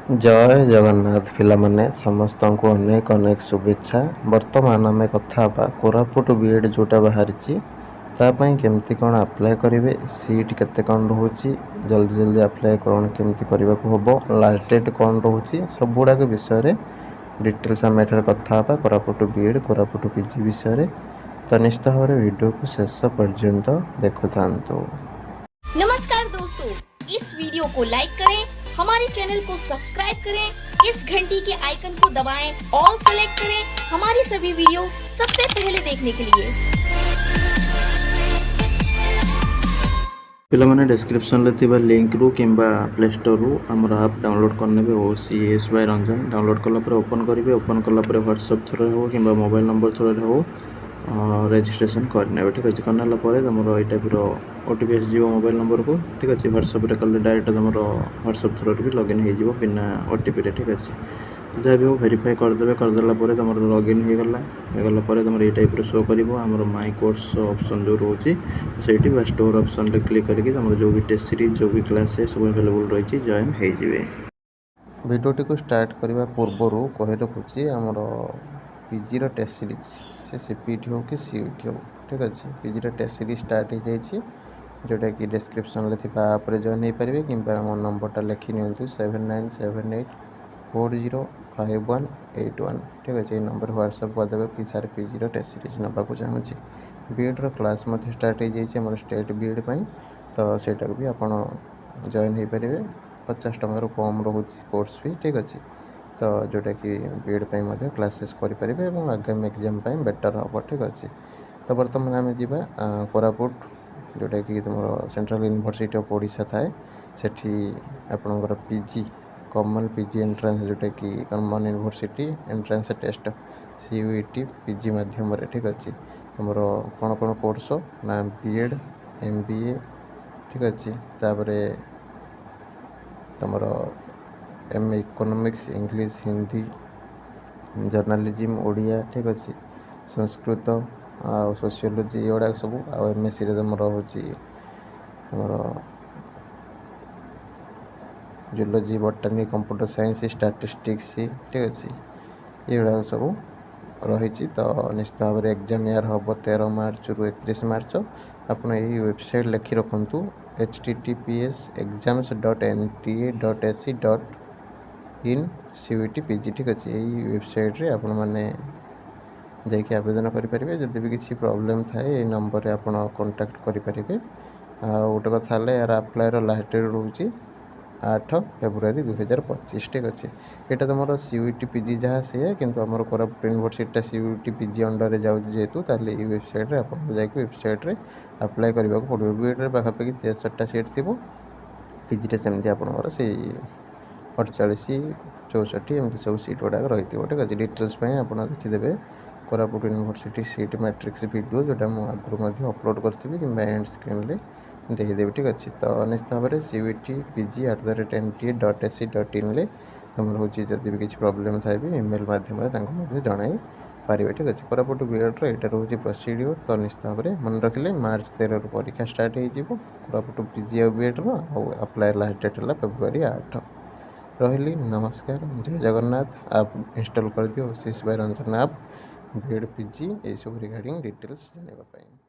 जय जगन्नाथ पिलामाने समस्त को अनेक अनेक शुभेच्छा। वर्तमान आम कथा कोरापुट बीएड जोटा बाहरी तापाई केमती कौन अप्लाई करेंगे, सीट केते कौन रोचे, जल्दी जल्दी अप्लाई कौन केमती करने को हम, लास्ट डेट कौन रोचे, सब गुड़ाक विषय डिटेल्स आम एठार कथा कोरापुट बीएड कोरापुट पीजी विषय। तो निश्चित भाव में वीडियो को शेष पर्यंत देखु था। नमस्कार दोस्तों, इस वीडियो को लाइक करें, हमारे चैनल को सब्सक्राइब करें, इस घंटी के आइकन को दबाएं, ऑल सेलेक्ट करें हमारी सभी वीडियो सबसे पहले देखने के लिए। पिलामाने डिस्क्रिप्शन में लिंक रु किंबा प्ले स्टोर रु आमर आप डाउनलोड करने OCS बाय रंजन डाउनलोड कला ओपन करेंगे। ओपन कला व्हाट्सएप थ्रू हो कि मोबाइल नंबर थ्रू हो रेजिस्ट्रेशन करने। ठीक अच्छे करना तुम ये टाइप ओटीपी आस मोबाइल नंबर को। ठीक अच्छे व्हाट्सएप कले डायरेक्ट तुम व्हाट्सएप थ्रू भी लॉगिन हो बिना ओटीपी। ठीक अच्छे जहाँ भी हो वेरीफाई करदे करदेला तुम लॉगिन होगला तुम ये टाइप शो कर माई कोर्स ऑप्शन जो रोचे से स्टोर ऑप्शन रे क्लिक करके तुम जो भी टेस्ट सीरीज जो भी क्लास है सब अवेलेबल रही जॉइन हो। वीडियोटी को स्टार्ट करने पूर्वर कही रखुच्छी आमर पीजी टेस्ट सीरीज से सीपीटी हो कि सीयूटी हो। ठीक अच्छे पीजी टेस्ट सीरीज स्टार्ट हो जाए जोटा कि डिस्क्रिप्शन में थी आपरे जॉइन हो पारे कि मो नंबरटा लिखि नि 7978405181। ठीक अच्छे नंबर व्हाट्सएप करदे कि सारे पीजी टेस्ट सीरीज नाक चाहूँगी। बीएड क्लास स्टार्ट हो जाए स्टेट बीएड तो सेटा भी आप जॉइन हो पारे। 50 टकर कम रोचे कोर्स फी। ठीक अच्छे तो जोटा कि बीएड क्लासेस करेंगे और आगामी एग्जाम बेटर हम। ठीक अच्छे तो बर्तमान आम जा कोरापुट जोटा कि तुम सेंट्रल यूनिवर्सिटी ऑफ ओडिशा थाए सेठी आपणकर पीजी कॉमन पीजी एंट्रेंस जोटा कि common university entrance test CUET PG माध्यम। ठीक अच्छे तुम कौन कौन कोर्स ना बीएड एमबीए। ठीक अच्छे तापर तुम MA economics English Hindi journalism Odia. ठीक अच्छे संस्कृत आ सोशियोलॉजी ये सब आ एमएससी तुम रोचे तुम zoology botany computer science statistics. ठीक अच्छे ये सब रही। तो निश्चित भाव में एग्जाम यार हम 13 मार्च रु 31 मार्च। आप वेबसाइट लिखि रखु https://exams.nta.ac.in CUET PG। ठीक अच्छे यही वेबसाइट आप जाकि आवेदन करेंगे। जब भी किसी प्रॉब्लम थाए ये नंबर आप कांटेक्ट करेंगे। गोटे कथा यार अप्लायर लास्ट डेट रोचे 8 फेब्रुआरी 2025। ठीक अच्छे यहाँ तुम सीयूईटी पीजी जहाँ से कि आम Koraput university CUET PG under जाऊँ जेहेतु ये वेबसाइट आप वेबसाइट अप्लाई करने को पड़ो। बीएड पाखापाखि 63टा सीट थी पीजी सेमती आपंकर से 48 64 एमती सब सीट गुड़ाक रही। ठीक अच्छे डिटेल्स आप देखीदे Koraput university seat matrix video जोटा मुझे आगुरी अपलोड करी कि एंड स्क्रीन में देखीदेवी। ठीक अच्छे तो निश्चित भाव में CUET PG@nta.ac.in तुम रोचे जब भी किसी प्रॉब्लम थाए भी ईमेल मध्यम जन पारे। ठीक अच्छे कोरापुट बीएड यहाँ रोचे प्रोसीड्यूर। तो निश्चित भाव में मन रखिले मार्च 13 रु परीक्षा स्टार्ट हो कोरापुट पीजी और बीएड अप्लाई लास्ट डेट है फेब्रुआरी 8। रही नमस्कार जय जगन्नाथ। आप इंस्टॉल कर दियो OCS बाय रंजन आप बीएड पीजी ये सब रिगार्डिंग डिटेल्स जानापी।